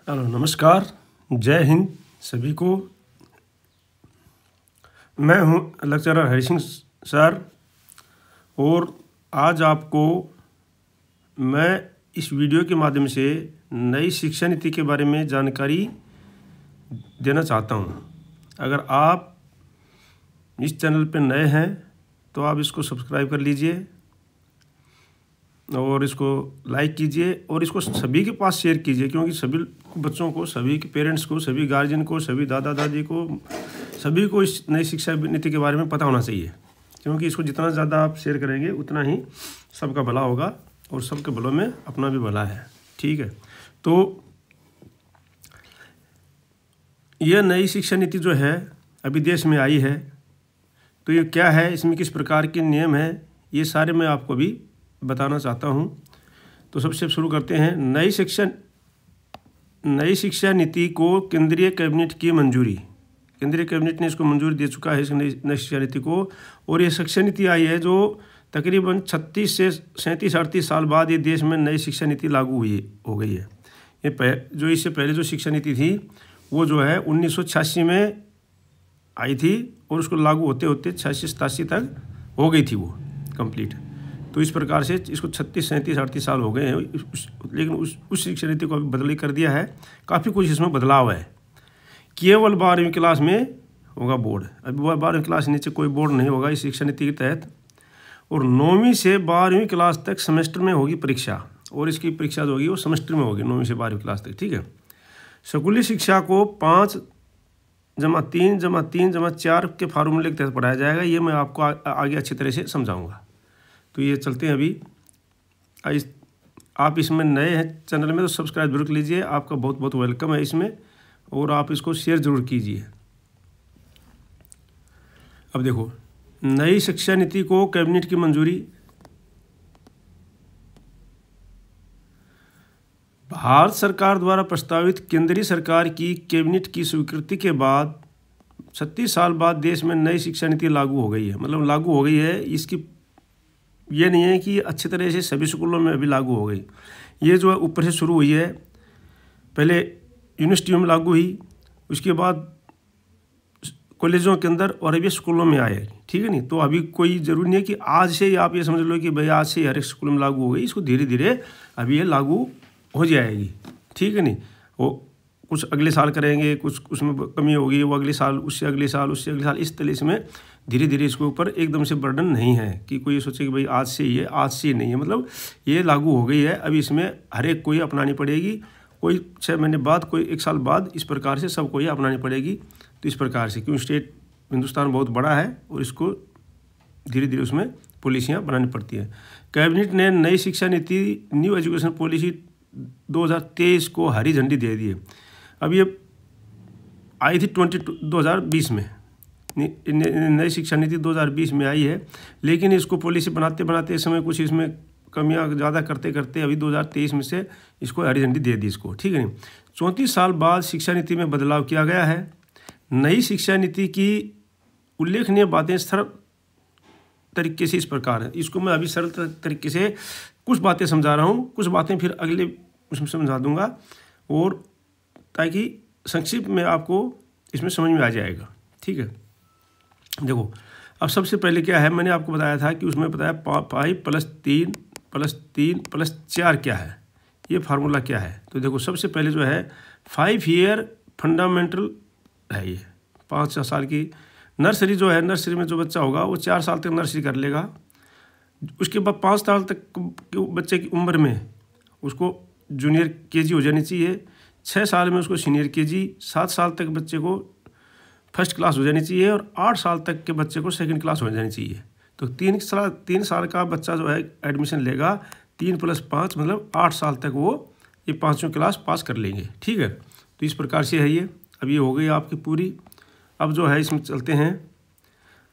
Hello, नमस्कार, जय हिंद सभी को। मैं हूं लेक्चरर हरि सिंह सर और आज आपको मैं इस वीडियो के माध्यम से नई शिक्षा नीति के बारे में जानकारी देना चाहता हूं। अगर आप इस चैनल पर नए हैं तो आप इसको सब्सक्राइब कर लीजिए और इसको लाइक कीजिए और इसको सभी के पास शेयर कीजिए, क्योंकि सभी बच्चों को, सभी के पेरेंट्स को, सभी गार्जियन को, सभी दादा दादी को, सभी को इस नई शिक्षा नीति के बारे में पता होना चाहिए। क्योंकि इसको जितना ज़्यादा आप शेयर करेंगे उतना ही सबका भला होगा और सबके भलों में अपना भी भला है। ठीक है, तो यह नई शिक्षा नीति जो है अभी देश में आई है, तो ये क्या है, इसमें किस प्रकार के नियम हैं, ये सारे मैं आपको अभी बताना चाहता हूं। तो सबसे शुरू करते हैं। नई शिक्षा नीति को केंद्रीय कैबिनेट की मंजूरी। केंद्रीय कैबिनेट ने इसको मंजूरी दे चुका है, इस नई शिक्षा नीति को। और ये शिक्षा नीति आई है जो तकरीबन 36 से 37-38 साल बाद ये देश में नई शिक्षा नीति लागू हो गई है। ये जो इससे पहले जो शिक्षा नीति थी वो जो है 1986 में आई थी और उसको लागू होते होते 86-87 तक हो गई थी वो कंप्लीट। तो इस प्रकार से इसको 36, 37, 38 साल हो गए हैं, लेकिन उस शिक्षा नीति को अभी बदली कर दिया है। काफ़ी कुछ इसमें बदलाव है। केवल 12वीं क्लास में होगा बोर्ड। अभी 12वीं क्लास नीचे कोई बोर्ड नहीं होगा इस शिक्षा नीति के तहत। और 9वीं से 12वीं क्लास तक सेमेस्टर में होगी परीक्षा, और इसकी परीक्षा जो होगी वो सेमेस्टर में होगी 9वीं से 12वीं क्लास तक। ठीक है, स्कूली शिक्षा को 5+3+3+4 के फार्मूले के तहत पढ़ाया जाएगा। ये मैं आपको आगे अच्छी तरह से समझाऊंगा। तो ये चलते हैं अभी। आप इसमें नए हैं चैनल में तो सब्सक्राइब जरूर कर लीजिए, आपका बहुत बहुत वेलकम है इसमें, और आप इसको शेयर जरूर कीजिए। अब देखो, नई शिक्षा नीति को कैबिनेट की मंजूरी। भारत सरकार द्वारा प्रस्तावित केंद्रीय सरकार की कैबिनेट की स्वीकृति के बाद 36 साल बाद देश में नई शिक्षा नीति लागू हो गई है। मतलब लागू हो गई है, इसकी ये नहीं है कि अच्छी तरह से सभी स्कूलों में अभी लागू हो गई। ये जो है ऊपर से शुरू हुई है, पहले यूनिवर्सिटियों में लागू हुई, उसके बाद कॉलेजों के अंदर, और अभी स्कूलों में आए। ठीक है नहीं, तो अभी कोई ज़रूरी नहीं है कि आज से ही आप ये समझ लो कि भाई आज से हर एक स्कूल में लागू हो गई। इसको धीरे धीरे अभी ये लागू हो जाएगी। ठीक है नहीं, वो कुछ अगले साल करेंगे, कुछ उसमें कमी होगी, वो अगले साल, उससे अगले साल, उससे अगले साल, इस तरह इसमें धीरे धीरे इसके ऊपर एकदम से बर्डन नहीं है कि कोई सोचे कि भाई आज से ही है, आज से ही नहीं है। मतलब ये लागू हो गई है, अभी इसमें हर एक को ही अपनानी पड़ेगी। कोई 6 महीने बाद, कोई 1 साल बाद, इस प्रकार से सबको ही अपनानी पड़ेगी। तो इस प्रकार से, क्योंकि स्टेट हिंदुस्तान बहुत बड़ा है और इसको धीरे धीरे उसमें पॉलिसियाँ बनानी पड़ती हैं। कैबिनेट ने नई शिक्षा नीति, न्यू एजुकेशन पॉलिसी 2023 को हरी झंडी दे दी है। अब ये आई थी 2020 में, नई शिक्षा नीति 2020 में आई है, लेकिन इसको पॉलिसी बनाते बनाते इस समय कुछ इसमें कमियां ज़्यादा करते करते अभी 2023 में से इसको हरी झंडी दे दी इसको। ठीक है नहीं, 34 साल बाद शिक्षा नीति में बदलाव किया गया है। नई शिक्षा नीति की उल्लेखनीय बातें सरल तरीके से इस प्रकार है। इसको मैं अभी सरल तरीके से कुछ बातें समझा रहा हूँ, कुछ बातें फिर अगले उसमें समझा दूंगा, और ताकि संक्षिप्त में आपको इसमें समझ में आ जाएगा। ठीक है, देखो, अब सबसे पहले क्या है, मैंने आपको बताया था कि उसमें बताया 5+3+3+4 क्या है, ये फार्मूला क्या है। तो देखो, सबसे पहले जो है 5 ईयर फंडामेंटल है। ये 5 साल की नर्सरी जो है, नर्सरी में जो बच्चा होगा वो 4 साल तक नर्सरी कर लेगा। उसके बाद 5 साल तक के बच्चे की उम्र में उसको जूनियर केजी हो जानी चाहिए। 6 साल में उसको सीनियर केजी, 7 साल तक बच्चे को फर्स्ट क्लास हो जानी चाहिए, और 8 साल तक के बच्चे को सेकंड क्लास हो जानी चाहिए। तो 3 साल का बच्चा जो है एडमिशन लेगा, 3+5 मतलब 8 साल तक वो ये 5वीं क्लास पास कर लेंगे। ठीक है, तो इस प्रकार से है ये। अब ये हो गई आपकी पूरी। अब जो है इसमें चलते हैं,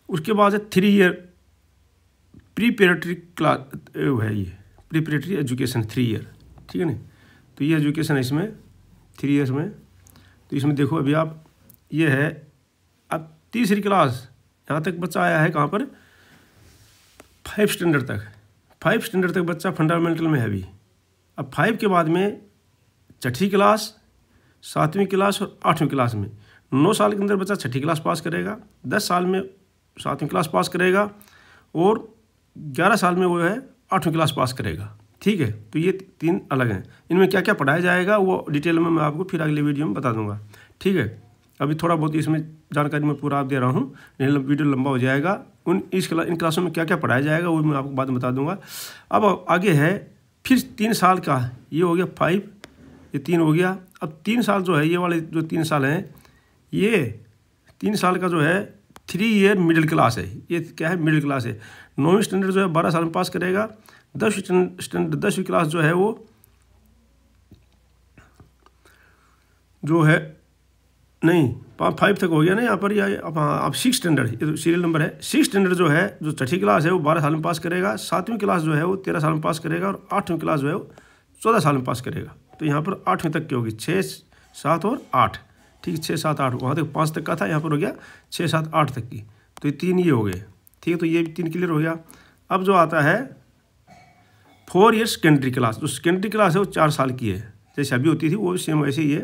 उसके बाद है 3 ईयर प्रीपेरेटरी क्लास है, ये प्रीपेरेटरी एजुकेशन 3 ईयर। ठीक है नहीं, तो ये एजुकेशन है इसमें 3 ईयर्स में। तो इसमें देखो अभी आप, ये है अब तीसरी क्लास, यहाँ तक बच्चा आया है कहाँ पर, 5 स्टैंडर्ड तक। 5 स्टैंडर्ड तक बच्चा फंडामेंटल में है अभी। अब 5 के बाद में छठी क्लास, 7वीं क्लास और 8वीं क्लास में। 9 साल के अंदर बच्चा 6ठी क्लास पास करेगा, 10 साल में 7वीं क्लास पास करेगा और 11 साल में वो है 8वीं क्लास पास करेगा। ठीक है, तो ये 3 अलग हैं। इनमें क्या क्या पढ़ाया जाएगा वो डिटेल में मैं आपको फिर अगले वीडियो में बता दूंगा। ठीक है, अभी थोड़ा बहुत इसमें जानकारी मैं पूरा आप दे रहा हूँ, नहीं वीडियो लंबा हो जाएगा। इन क्लासों में क्या क्या पढ़ाया जाएगा वो मैं आपको बाद में बता दूंगा। अब आगे है फिर 3 साल का, ये हो गया 5, ये 3 हो गया। अब 3 साल जो है, ये वाले जो 3 साल हैं, ये 3 साल का जो है 3 ईयर मिडिल क्लास है। ये क्या है? मिडिल क्लास है। 9वीं स्टैंडर्ड जो है 12 साल में पास करेगा। 10वीं क्लास जो है वो जो है नहीं 5 तक हो गया ना यहाँ पर, या अब 6 स्टैंडर्ड, ये तो सीरियल नंबर है। 6 स्टैंडर्ड जो है, जो 6ठी क्लास है वो 12 साल में पास करेगा। 7वीं क्लास जो है वो 13 साल में पास करेगा और 8वीं क्लास जो है वो 14 साल में पास करेगा। तो यहाँ पर 8वीं तक की होगी, 6, 7 और 8। ठीक है, 6, 7, 8, वहाँ तक 5 तक का था, यहाँ पर हो गया 6, 7, 8 तक की। तो ये 3 ये हो गए। ठीक है, तो ये भी 3 क्लियर हो गया। अब जो आता है 4 ईयर सेकेंडरी क्लास, जो सेकेंडरी क्लास है वो 4 साल की है, जैसे अभी होती थी वो सेम वैसे ही है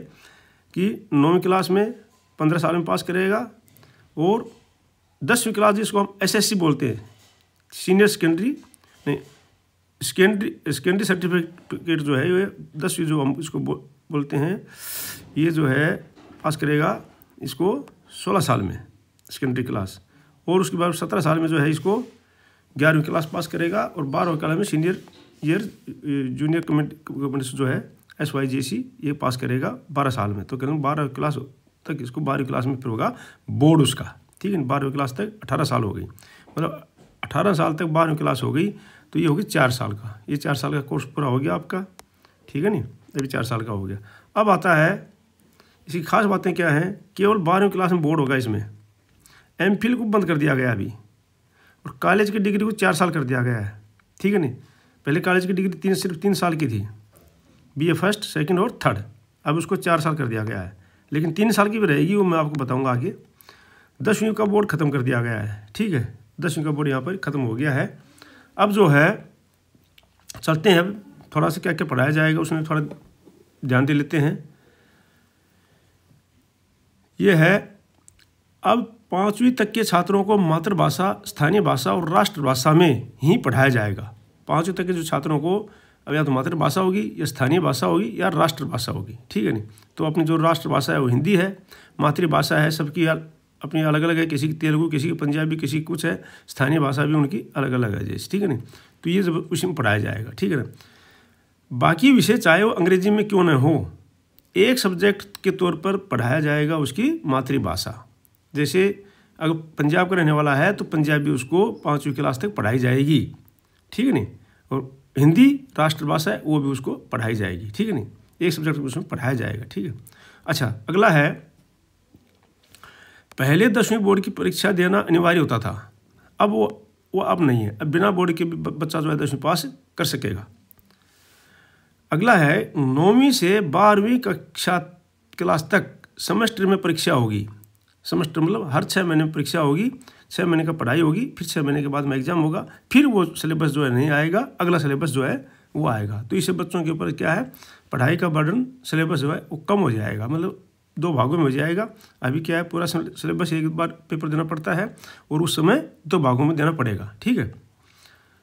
कि 9वीं क्लास में 15 साल में पास करेगा और 10वीं क्लास जिसको हम SSC बोलते हैं, सीनियर सेकेंडरी नहीं सेकेंडरी सर्टिफिकेट जो है ये 10वीं जो हम इसको बोलते हैं, ये जो है पास करेगा इसको 16 साल में सेकेंडरी क्लास, और उसके बाद 17 साल में जो है इसको 11वीं क्लास पास करेगा और 12वीं क्लास में सीनियर ईयर जूनियर कमेंट जो है SYJC ये पास करेगा 12 साल में। तो कहते हैं 12वीं क्लास तक इसको 12वीं क्लास में फिर होगा बोर्ड उसका। ठीक है, 12वीं क्लास तक 18 साल हो गई, मतलब 18 साल तक 12वीं क्लास हो गई, तो ये होगी 4 साल का। ये 4 साल का कोर्स पूरा हो गया आपका। ठीक है नी, ये भी 4 साल का हो गया। अब आता है इसकी खास बातें क्या हैं, केवल 12वीं क्लास में बोर्ड होगा। इसमें MPhil को बंद कर दिया गया अभी, और कॉलेज की डिग्री को 4 साल कर दिया गया है। ठीक है नी, पहले कॉलेज की डिग्री सिर्फ 3 साल की थी, BA फर्स्ट, सेकंड और थर्ड, अब उसको 4 साल कर दिया गया है, लेकिन 3 साल की भी रहेगी, वो मैं आपको बताऊंगा आगे। 10वीं का बोर्ड ख़त्म कर दिया गया है। ठीक है, 10वीं का बोर्ड यहाँ पर ख़त्म हो गया है। अब जो है चलते हैं, अब थोड़ा सा क्या क्या पढ़ाया जाएगा उसमें थोड़ा ध्यान दे लेते हैं। ये है अब 5वीं तक के छात्रों को मातृभाषा, स्थानीय भाषा और राष्ट्रभाषा में ही पढ़ाया जाएगा। 5वीं तक के जो छात्रों को अब या तो मातृभाषा होगी या स्थानीय भाषा होगी या राष्ट्रभाषा होगी। ठीक है नहीं, तो अपनी जो राष्ट्रभाषा है वो हिंदी है, मातृभाषा है सबकी अपनी अलग अलग है, किसी की तेलुगु, किसी की पंजाबी, किसी की कुछ है, स्थानीय भाषा भी उनकी अलग अलग है जैसे। ठीक है नहीं, तो ये सब उसी में पढ़ाया जाएगा। ठीक है ना, बाकी विषय चाहे वो अंग्रेजी में क्यों न हो, एक सब्जेक्ट के तौर पर पढ़ाया जाएगा उसकी मातृभाषा। जैसे अगर पंजाब का रहने वाला है तो पंजाबी उसको 5वीं क्लास तक पढ़ाई जाएगी। ठीक है नहीं, और हिंदी राष्ट्रभाषा है वो भी उसको पढ़ाई जाएगी। ठीक है नहीं, एक सब्जेक्ट उसमें पढ़ाया जाएगा। ठीक है, अच्छा अगला है, पहले 10वीं बोर्ड की परीक्षा देना अनिवार्य होता था, अब वो अब नहीं है, अब बिना बोर्ड के बच्चा जो है 10वीं पास कर सकेगा। अगला है 9वीं से 12वीं कक्षा क्लास तक सेमेस्टर में परीक्षा होगी। सेमेस्टर मतलब हर 6 महीने में परीक्षा होगी, 6 महीने का पढ़ाई होगी, फिर 6 महीने के बाद में एग्जाम होगा, फिर वो सिलेबस जो है नहीं आएगा, अगला सिलेबस जो है वो आएगा। तो इससे बच्चों के ऊपर क्या है, पढ़ाई का बर्डन, सिलेबस जो है वो कम हो जाएगा, मतलब 2 भागों में हो जाएगा। अभी क्या है, पूरा सिलेबस एक बार पेपर देना पड़ता है और उस समय 2 भागों में देना पड़ेगा। ठीक है,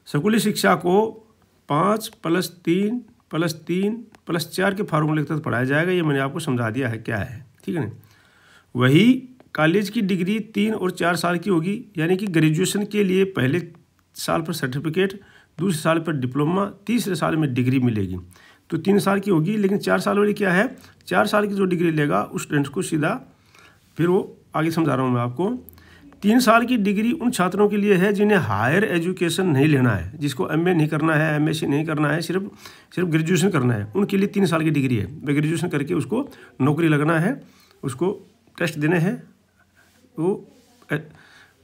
स्कूली शिक्षा को 5+3+3+4 के फार्मूले के तहत पढ़ाया जाएगा। ये मैंने आपको समझा दिया है क्या है। ठीक है ना, वही कॉलेज की डिग्री 3 और 4 साल की होगी, यानी कि ग्रेजुएशन के लिए पहले साल पर सर्टिफिकेट, दूसरे साल पर डिप्लोमा, तीसरे साल में डिग्री मिलेगी। तो 3 साल की होगी, लेकिन 4 साल वाली क्या है, 4 साल की जो डिग्री लेगा उस स्टूडेंट को सीधा, फिर वो आगे समझा रहा हूँ मैं आपको। 3 साल की डिग्री उन छात्रों के लिए है जिन्हें हायर एजुकेशन नहीं लेना है, जिसको MA नहीं करना है, MSc नहीं करना है, सिर्फ ग्रेजुएशन करना है, उनके लिए 3 साल की डिग्री है। वे ग्रेजुएशन करके उसको नौकरी लगना है, उसको टेस्ट देने हैं, वो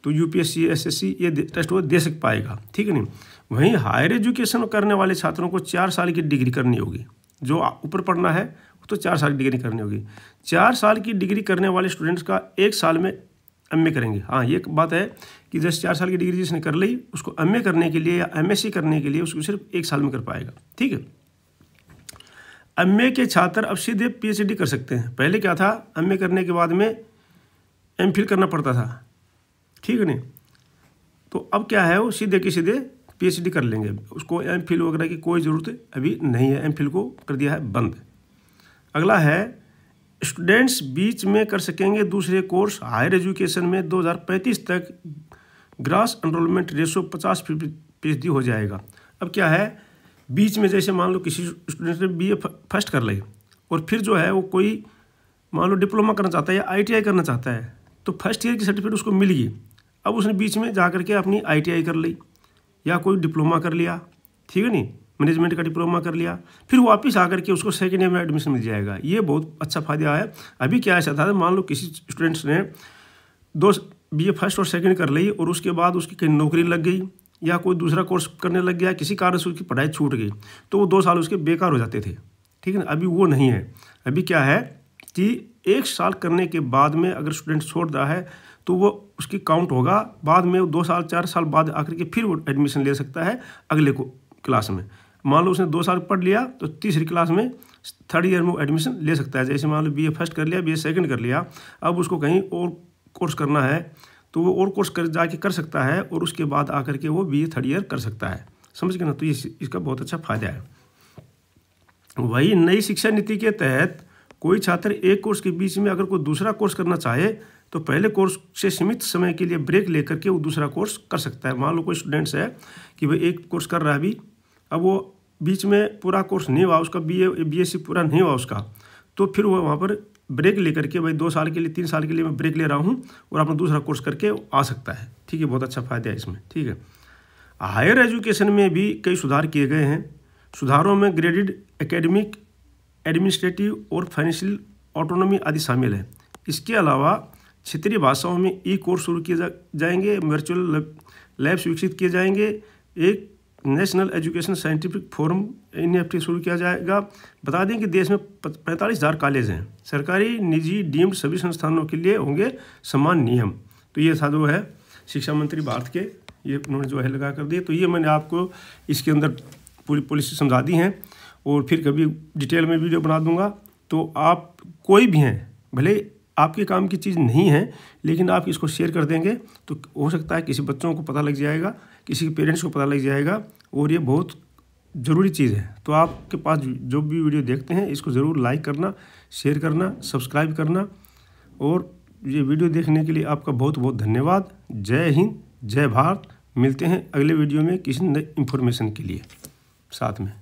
तो UPSC SSC ये टेस्ट वो दे सक पाएगा। ठीक है नहीं, वहीं हायर एजुकेशन करने वाले छात्रों को 4 साल की डिग्री करनी होगी। जो ऊपर पढ़ना है तो 4 साल की डिग्री करनी होगी। 4 साल की डिग्री करने वाले स्टूडेंट्स का 1 साल में MA करेंगे। हाँ, ये बात है कि जैसे 4 साल की डिग्री जिसने कर ली, उसको MA करने के लिए या MSc करने के लिए उसको सिर्फ 1 साल में कर पाएगा। ठीक है, एमए के छात्र अब सीधे पीएचडी कर सकते हैं। पहले क्या था, एमए करने के बाद में एमफिल करना पड़ता था, ठीक है नहीं। तो अब क्या है, वो सीधे के सीधे पीएचडी कर लेंगे, उसको एमफिल वगैरह की कोई ज़रूरत अभी नहीं है, एमफिल को कर दिया है बंद। अगला है स्टूडेंट्स बीच में कर सकेंगे दूसरे कोर्स। हायर एजुकेशन में 2035 तक ग्रॉस एनरोलमेंट रेशो 50% हो जाएगा। अब क्या है, बीच में जैसे मान लो किसी स्टूडेंट ने बीए फर्स्ट कर ली और फिर जो है वो कोई मान लो डिप्लोमा करना चाहता है या आईटीआई करना चाहता है, तो फर्स्ट ईयर की सर्टिफिकेट उसको मिल गई। अब उसने बीच में जा करके अपनी आईटीआई कर ली या कोई डिप्लोमा कर लिया, ठीक है नहीं, मैनेजमेंट का डिप्लोमा कर लिया, फिर वापस आकर के उसको सेकेंड ईयर में एडमिशन मिल जाएगा। ये बहुत अच्छा फायदा है। अभी क्या ऐसा था, मान लो किसी स्टूडेंट्स ने 2 बीए फर्स्ट और सेकंड कर ली और उसके बाद उसकी कहीं नौकरी लग गई या कोई दूसरा कोर्स करने लग गया, किसी कारण से उसकी पढ़ाई छूट गई, तो वो 2 साल उसके बेकार हो जाते थे, ठीक है ना। अभी वो नहीं है। अभी क्या है कि 1 साल करने के बाद में अगर स्टूडेंट छोड़ रहा है तो वो उसकी काउंट होगा, बाद में 2 साल 4 साल बाद आकर के फिर वो एडमिशन ले सकता है अगले क्लास में। मान लो उसने 2 साल पढ़ लिया तो तीसरी क्लास में 3rd ईयर में एडमिशन ले सकता है। जैसे मान लो बीए फर्स्ट कर लिया, बीए सेकंड कर लिया, अब उसको कहीं और कोर्स करना है तो वो और कोर्स जाके कर सकता है और उसके बाद आकर के वो बीए 3rd ईयर कर सकता है, समझ गए ना। तो इसका बहुत अच्छा फायदा है। वही नई शिक्षा नीति के तहत कोई छात्र एक कोर्स के बीच में अगर कोई दूसरा कोर्स करना चाहे तो पहले कोर्स से सीमित समय के लिए ब्रेक लेकर के वो दूसरा कोर्स कर सकता है। मान लो कोई स्टूडेंट्स है कि भाई एक कोर्स कर रहा है अभी, अब वो बीच में पूरा कोर्स नहीं हुआ उसका, बीएससी पूरा नहीं हुआ उसका, तो फिर वो वहाँ पर ब्रेक लेकर के भाई 2 साल के लिए 3 साल के लिए मैं ब्रेक ले रहा हूँ और अपना दूसरा कोर्स करके आ सकता है, ठीक है। बहुत अच्छा फायदा है इसमें, ठीक है। हायर एजुकेशन में भी कई सुधार किए गए हैं। सुधारों में ग्रेडेड एकेडमिक, एडमिनिस्ट्रेटिव और फाइनेंशियल ऑटोनॉमी आदि शामिल है। इसके अलावा क्षेत्रीय भाषाओं में ई कोर्स शुरू किए जाएंगे, वर्चुअल लैब्स विकसित किए जाएंगे, एक national education scientific forum NEFT शुरू किया जाएगा। बता दें कि देश में 45,000 कॉलेज हैं, सरकारी निजी डीम्ड सभी संस्थानों के लिए होंगे समान नियम। तो ये था जो है शिक्षा मंत्री भारत के, ये उन्होंने जो है लगा कर दिए। तो ये मैंने आपको इसके अंदर पूरी पॉलिसी समझा दी हैं और फिर कभी डिटेल में वीडियो बना दूंगा। तो आप कोई भी हैं, भले आपके काम की चीज़ नहीं है लेकिन आप इसको शेयर कर देंगे तो हो सकता है किसी बच्चों को पता लग जाएगा, किसी के पेरेंट्स को पता लग जाएगा और ये बहुत ज़रूरी चीज़ है। तो आपके पास जो भी वीडियो देखते हैं इसको ज़रूर लाइक करना, शेयर करना, सब्सक्राइब करना। और ये वीडियो देखने के लिए आपका बहुत बहुत धन्यवाद। जय हिंद, जय भारत। मिलते हैं अगले वीडियो में किसी नई इन्फॉर्मेशन के लिए साथ में।